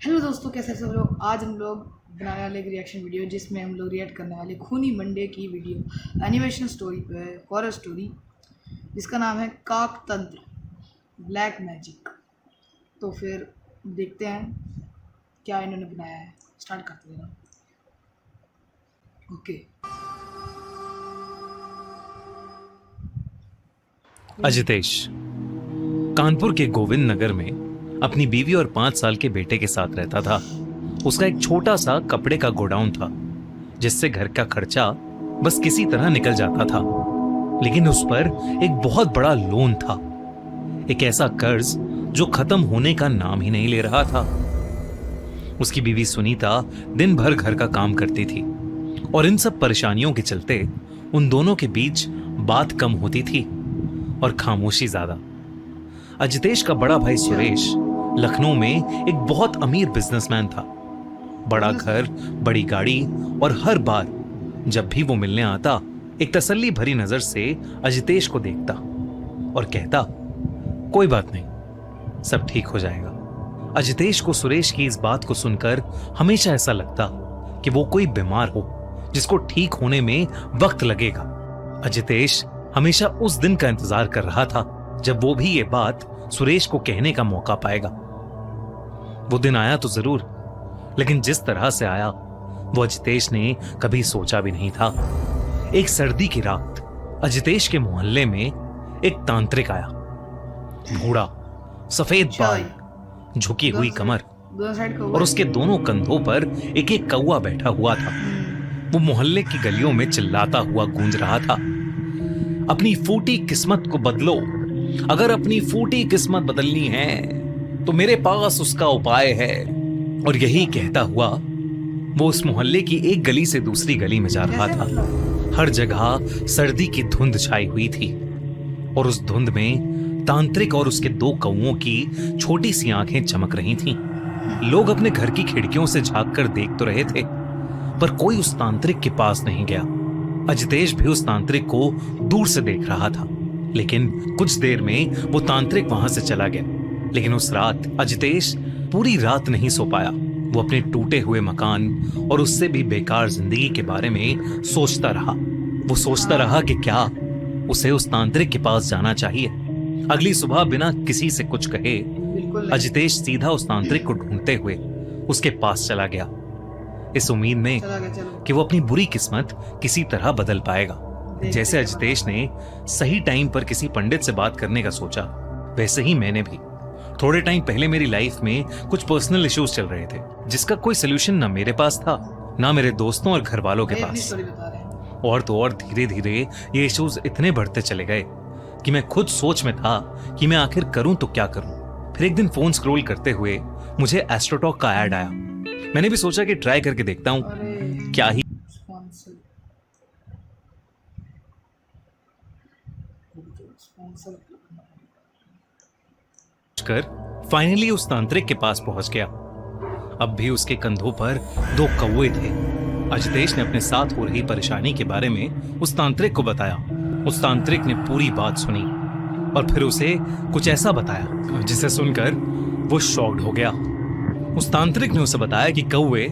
Hello दोस्तों, कैसे हैं सब लोग। आज हम लोग बनाने वाले एक रिएक्शन वीडियो जिसमें हम लोग रिएक्ट करने वाले खूनी मंडे की वीडियो एनिमेशन स्टोरी पे, हॉरर स्टोरी जिसका नाम है काकतंत्र ब्लैक मैजिक। तो फिर देखते हैं क्या इन्होंने बनाया है। स्टार्ट करते हैं। ओके। अजितेश कानपुर के गोविंद नगर में अपनी बीवी और 5 साल के बेटे के साथ रहता था। उसका एक छोटा सा कपड़े का गोडाउन था जिससे घर का खर्चा बस किसी तरह निकल जाता था। लेकिन उस पर एक बहुत बड़ा लोन था, एक ऐसा कर्ज जो खत्म होने का नाम ही नहीं ले रहा था। उसकी बीवी सुनीता दिन भर घर का काम करती थी और इन सब परेशानियों के चलते उन दोनों के बीच बात कम होती थी और खामोशी ज्यादा। अजितेश का बड़ा भाई सुरेश लखनऊ में एक बहुत अमीर बिजनेसमैन था। बड़ा घर, बड़ी गाड़ी और हर बार जब भी वो मिलने आता एक तसल्ली भरी नजर से अजितेश को देखता और कहता, कोई बात नहीं, सब ठीक हो जाएगा। अजितेश को सुरेश की इस बात को सुनकर हमेशा ऐसा लगता कि वो कोई बीमार हो जिसको ठीक होने में वक्त लगेगा। अजितेश हमेशा उस दिन का इंतजार कर रहा था जब वो भी ये बात सुरेश को कहने का मौका पाएगा। वो दिन आया तो जरूर, लेकिन जिस तरह से आया वो अजितेश ने कभी सोचा भी नहीं था। एक सर्दी की रात अजितेश के मोहल्ले में एक तांत्रिक आया। बूढ़ा, सफेद बाल, झुकी हुई कमर और उसके दोनों कंधों पर एक एक कौवा बैठा हुआ था। वो मोहल्ले की गलियों में चिल्लाता हुआ गूंज रहा था, अपनी फूटी किस्मत को बदलो। अगर अपनी फूटी किस्मत बदलनी है तो मेरे पास उसका उपाय है। और यही कहता हुआ वो उस मोहल्ले की एक गली से दूसरी गली में जा रहा था। हर जगह सर्दी की धुंध छाई हुई थी और उस धुंध में तांत्रिक और उसके 2 कौवों की छोटी सी आंखें चमक रही थीं। लोग अपने घर की खिड़कियों से झांक कर देख तो रहे थे, पर कोई उस तांत्रिक के पास नहीं गया। अजितेश भी उस तांत्रिक को दूर से देख रहा था, लेकिन कुछ देर में वो तांत्रिक वहां से चला गया। लेकिन उस रात अजितेश पूरी रात नहीं सो पाया। वो अपने टूटे हुए मकान और उससे भी बेकार जिंदगी के बारे में सोचता रहा। वो सोचता रहा कि क्या उसे उस तांत्रिक के पास जाना चाहिए। अगली सुबह बिना किसी से कुछ कहे अजितेश सीधा उस तांत्रिक को ढूंढते हुए उसके पास चला गया, इस उम्मीद में कि वो अपनी बुरी किस्मत किसी तरह बदल पाएगा। जैसे अजितेश ने सही टाइम पर किसी पंडित से बात करने का सोचा, वैसे ही मैंने भी। थोड़े टाइम पहले मेरी लाइफ में कुछ पर्सनल इश्यूज चल रहे थे जिसका कोई सोल्यूशन ना मेरे पास था ना मेरे दोस्तों और घर वालों के पास। और तो और धीरे धीरे ये इश्यूज इतने बढ़ते चले गए कि मैं खुद सोच में था कि मैं आखिर करूं तो क्या करूं। फिर एक दिन फोन स्क्रॉल करते हुए मुझे एस्ट्रोटॉक का ऐड आया। मैंने भी सोचा कि ट्राई करके देखता हूं क्या ही कर फाइनली उस तांत्रिक के पास पहुंच गया। अब भी उसके कंधों पर 2 कौवे थे। अजितेश ने अपने साथ हो रही परेशानी के बारे में उस तांत्रिक को बताया। उस तांत्रिक ने पूरी बात सुनी और फिर उसे कुछ ऐसा बताया जिसे सुनकर वो शॉक्ड हो गया। उस तांत्रिक ने उसे बताया कि कौवे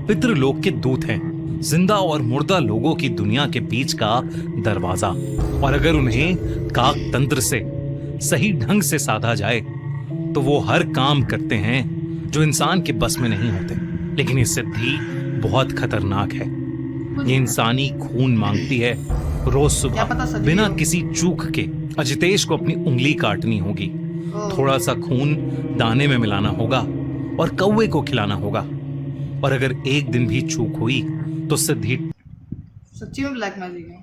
पितृलोक के दूत हैं, जिंदा और मुर्दा लोगों की दुनिया के बीच का दरवाजा, और अगर उन्हें काक तंत्र से सही ढंग से साधा जाए तो वो हर काम करते हैं जो इंसान के बस में नहीं होते। लेकिन ये सिद्धि बहुत खतरनाक है। ये इंसानी खून मांगती है। रोज सुबह बिना किसी चूक के अजितेश को अपनी उंगली काटनी होगी, थोड़ा सा खून दाने में मिलाना होगा और कौवे को खिलाना होगा। और अगर एक दिन भी चूक हुई तो सिद्धि सच्ची में ब्लैक मैजिक है,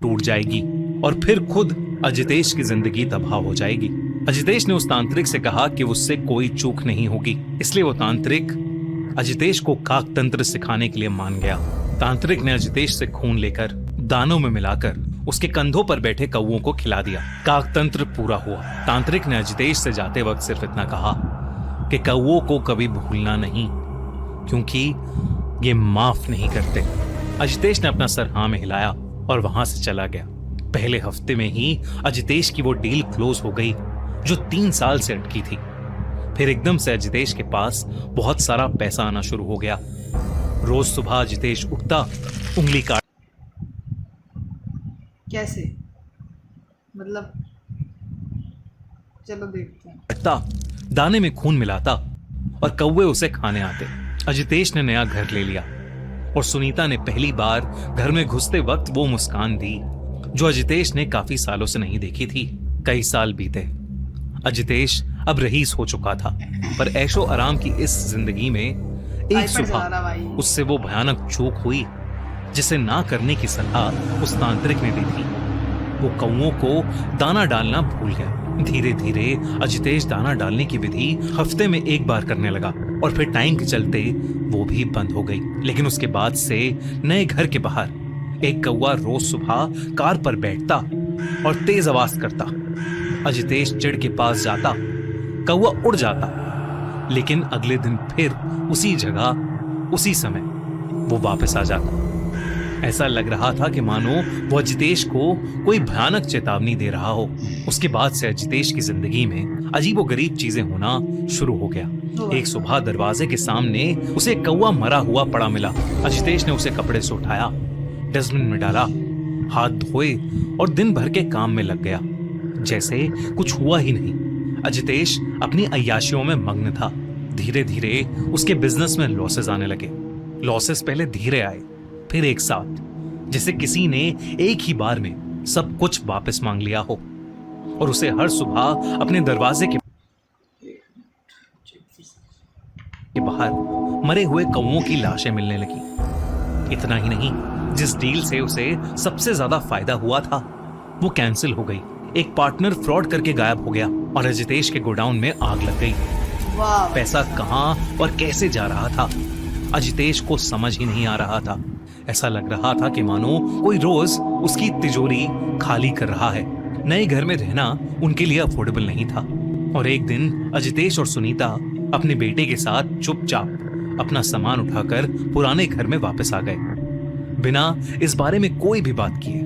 टूट जाएगी और फिर खुद अजितेश की जिंदगी तबाह हो जाएगी। अजितेश ने उस तांत्रिक से कहा कि उससे कोई चूक नहीं होगी, इसलिए वो तांत्रिक अजितेश को काक तंत्र सिखाने के लिए मान गया। तांत्रिक ने अजितेश से खून लेकर दानों में मिलाकर उसके कंधों पर बैठे कौवों को खिला दिया। काक तंत्र पूरा हुआ। तांत्रिक ने अजितेश से जाते वक्त सिर्फ इतना कहा कि कौवों को कभी भूलना नहीं, क्योंकि ये माफ नहीं करते। अजितेश ने अपना सर हाँ में हिलाया और वहां से चला गया। पहले हफ्ते में ही अजितेश की वो डील क्लोज हो गई जो 3 साल से अटकी थी। फिर एकदम से अजितेश के पास बहुत सारा पैसा आना शुरू हो गया। रोज सुबह अजितेश उठता, उंगली कैसे, मतलब चलो देखते हैं। काटता, दाने में खून मिलाता और कौवे उसे खाने आते। अजितेश ने नया घर ले लिया और सुनीता ने पहली बार घर में घुसते वक्त वो मुस्कान दी जो अजितेश ने काफी सालों से नहीं देखी थी। कई साल बीते, अजितेश अब रईस हो चुका था, पर ऐशो आराम की इस जिंदगी में एक सुबह उससे वो भयानक चूक हुई जिसे ना करने की सलाह उस तांत्रिक ने दी थी। वो कौवों को दाना डालना भूल गया। धीरे धीरे अजितेश दाना डालने की विधि हफ्ते में एक बार करने लगा और फिर टाइम के चलते वो भी बंद हो गई। लेकिन उसके बाद से नए घर के बाहर एक कौवा रोज सुबह कार पर बैठता और तेज आवाज करता। अजितेश चिड़ के पास जाता, कौवा उड़ जाता, लेकिन अगले दिन फिर उसी जगह उसी समय वो वापस आ जाता। ऐसा लग रहा था कि मानो वो अजितेश को कोई भयानक चेतावनी दे रहा हो। उसके बाद से अजितेश की जिंदगी में अजीबोगरीब चीजें होना शुरू हो गया। एक सुबह दरवाजे के सामने उसे कौवा मरा हुआ पड़ा मिला। अजितेश ने उसे कपड़े से उठाया, डस्टबिन में डाला, हाथ धोए और दिन भर के काम में लग गया जैसे कुछ हुआ ही नहीं। अजितेश अपनी अय्याशियों में मग्न था। धीरे धीरे उसके बिजनेस में लॉसेस आने लगे। लॉसेस पहले धीरे आए, फिर एक साथ, जैसे किसी ने एक ही बार में सब कुछ वापस मांग लिया हो। और उसे हर सुबह अपने दरवाजे के बाहर मरे हुए कौवों की लाशें मिलने लगी। इतना ही नहीं, जिस डील से उसे सबसे ज्यादा फायदा हुआ था वो कैंसिल हो गई। एक पार्टनर फ्रॉड करके गायब हो गया और अजितेश के गोडाउन में आग लग गई। पैसा कहां और कैसे जा रहा था अजितेश को समझ ही नहीं आ रहा था। ऐसा लग रहा था कि मानो कोई रोज उसकी तिजोरी खाली कर रहा है। नए घर में रहना उनके लिए अफोर्डेबल नहीं था। और एक दिन अजितेश और सुनीता अपने बेटे के साथ चुपचाप अपना सामान उठाकर पुराने घर में वापस आ गए, बिना इस बारे में कोई भी बात किए।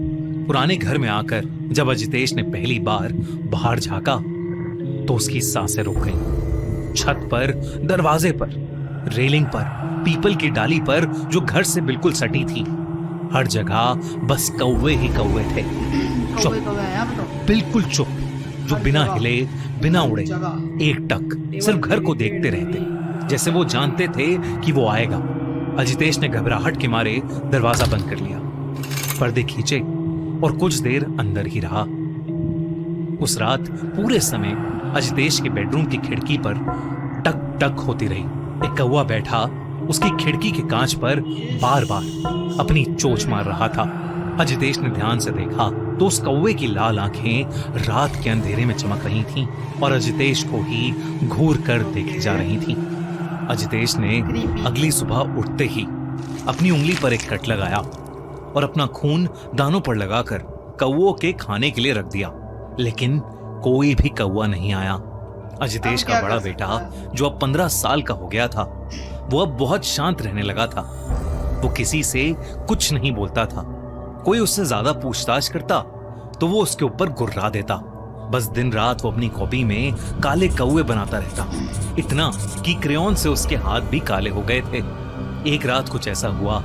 पुराने घर में आकर जब अजितेश ने पहली बार बाहर झांका तो उसकी सांसें रुक गईं। छत पर, दरवाजे पर, रेलिंग पर, पीपल की डाली पर जो घर से बिल्कुल सटी थी, हर जगह बस कौवे ही कौवे थे। चुप, बिल्कुल चुप, जो बिना हिले, बिना उड़े, एकटक सिर्फ घर को देखते रहते, जैसे वो जानते थे कि वो आएगा। अजितेश ने घबराहट के मारे दरवाजा बंद कर लिया, पर्दे खींचे और कुछ देर अंदर ही रहा। उस रात पूरे समय अजितेश के बेडरूम की खिड़की पर टक टक होती रही। एक कौवा बैठा उसकी खिड़की के कांच पर बार बार अपनी चोंच मार रहा था। अजितेश ने ध्यान से देखा तो उस कौवे की लाल आंखें रात के अंधेरे में चमक रही थीं और अजितेश को ही घूर कर देखी जा रही थीं। अजितेश ने अगली सुबह उठते ही अपनी उंगली पर एक कट लगाया और अपना खून दानों पर लगाकर कौवों के खाने के लिए रख दिया, लेकिन कोई भी कौवा नहीं आया। अजितेश का बड़ा बेटा, जो अब 15 साल का हो गया था, वो अब बहुत शांत रहने लगा था। वो किसी से कुछ नहीं बोलता था। कोई उससे ज्यादा पूछताछ करता तो वो उसके ऊपर गुर्रा देता। बस दिन रात वो अपनी कॉपी में काले कौवे बनाता रहता, इतना कि क्रेयॉन से उसके हाथ भी काले हो गए थे। एक रात कुछ ऐसा हुआ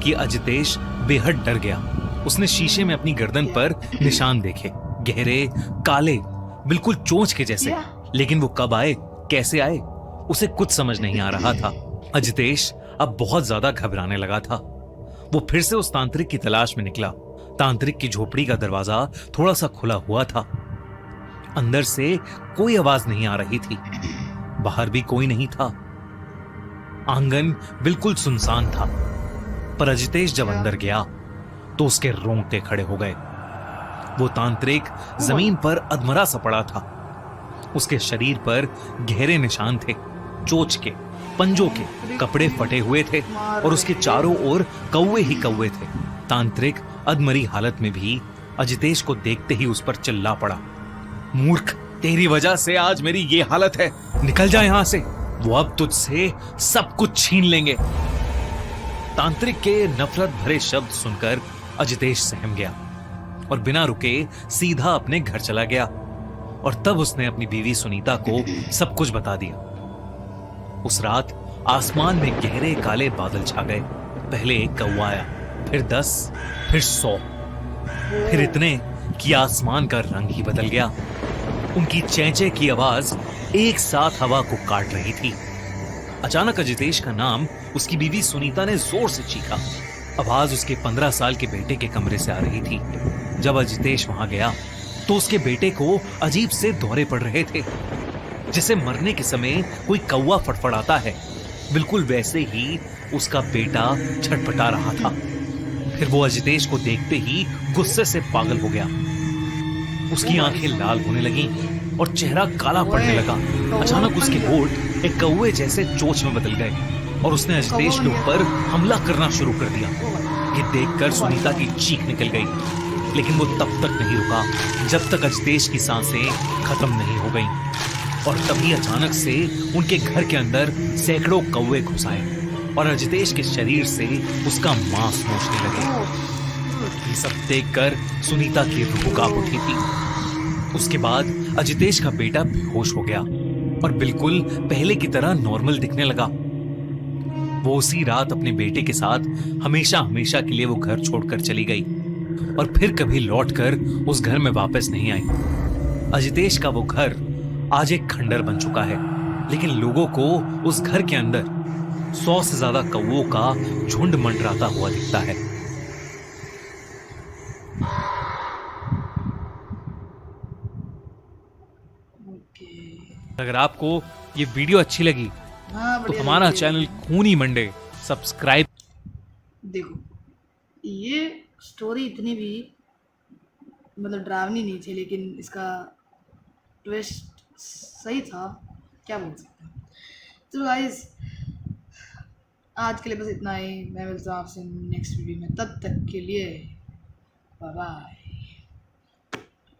कि अजितेश बेहद डर गया। उसने शीशे में अपनी गर्दन पर निशान देखे, गहरे, काले, बिल्कुल चोंच के जैसे। लेकिन वो कब आए, कैसे आए, उसे कुछ समझ नहीं आ रहा था। अजितेश अब बहुत ज्यादा घबराने लगा था। वो फिर से उस तांत्रिक की तलाश में निकला। तांत्रिक की झोपड़ी का दरवाजा थोड़ा सा खुला हुआ था। अंदर से कोई आवाज नहीं आ रही थी, बाहर भी कोई नहीं था। आंगन बिल्कुल सुनसान था। पर अजितेश जब अंदर गया तो उसके रोंगटे खड़े हो गए। वो तांत्रिक जमीन पर अधमरा सा पड़ा था। उसके शरीर पर गहरे निशान थे, चोंच के, पंजों के, कपड़े फटे हुए थे और उसके चारों ओर कौवे ही कौवे थे। तांत्रिक अधमरी हालत में भी अजितेश को देखते ही उस पर चिल्ला पड़ा, मूर्ख, तेरी वजह से आज मेरी ये हालत है, निकल जा यहां से, वो अब तुझसे सब कुछ छीन लेंगे। तांत्रिक के नफरत भरे शब्द सुनकर अजितेश सहम गया और बिना रुके सीधा अपने घर चला गया। और तब उसने अपनी बीवी सुनीता को सब कुछ बता दिया। उस रात आसमान में गहरे काले बादल छा गए। पहले एक कौवा आया, फिर 10, फिर 100, फिर इतने कि आसमान का रंग ही बदल गया। उनकी चेंचे की आवाज एक साथ हवा को काट रही थी। अचानक अजितेश का नाम उसकी बीवी सुनीता ने जोर से चीखा। आवाज उसके 15 साल के बेटे के कमरे से आ रही थी। जब अजितेश वहां गया तो उसके बेटे को अजीब से दौरे पड़ रहे थे, जैसे मरने के समय कोई कौवा फड़फड़ाता है, बिल्कुल वैसे ही उसका बेटा छटपटा रहा था। फिर वो अजितेश को देखते ही गुस्से से पागल हो गया। उसकी आंखें लाल होने लगीं और चेहरा काला पड़ने लगा। अचानक उसके होठ एक कौवे जैसे चोंच में बदल गए और उसने अजितेश के ऊपर हमला करना शुरू कर दिया। ये देखकर सुनीता की चीख निकल गई, लेकिन वो तब तक नहीं रुका जब तक अजितेश की सांसें खत्म नहीं हो गईं। और तभी अचानक से उनके घर के अंदर सैकड़ों कौवे घुस आए और अजितेश के शरीर से उसका मांस नोचने लगे। ये सब देखकर सुनीता की रूह कांप उठी थी। उसके बाद अजितेश का बेटा बेहोश हो गया और बिल्कुल पहले की तरह नॉर्मल दिखने लगा। वो उसी रात अपने बेटे के साथ हमेशा हमेशा के लिए वो घर छोड़कर चली गई और फिर कभी लौटकर उस घर में वापस नहीं आई। अजितेश का वो घर आज एक खंडर बन चुका है, लेकिन लोगों को उस घर के अंदर 100 से ज्यादा कौवों का झुंड मंडराता हुआ दिखता है। अगर आपको ये वीडियो अच्छी लगी हाँ, तो बढ़िया हमारा लगी है। चैनल खूनी मंडे सब्सक्राइब। देखो, ये स्टोरी इतनी भी मतलब डरावनी नहीं थी, लेकिन इसका ट्विस्ट सही था, क्या बोल सकते हैं। तो गाइस, आज के लिए बस इतना ही। मैं मिलता हूँ आपसे नेक्स्ट वीडियो में, तब तक के लिए बाय बाय।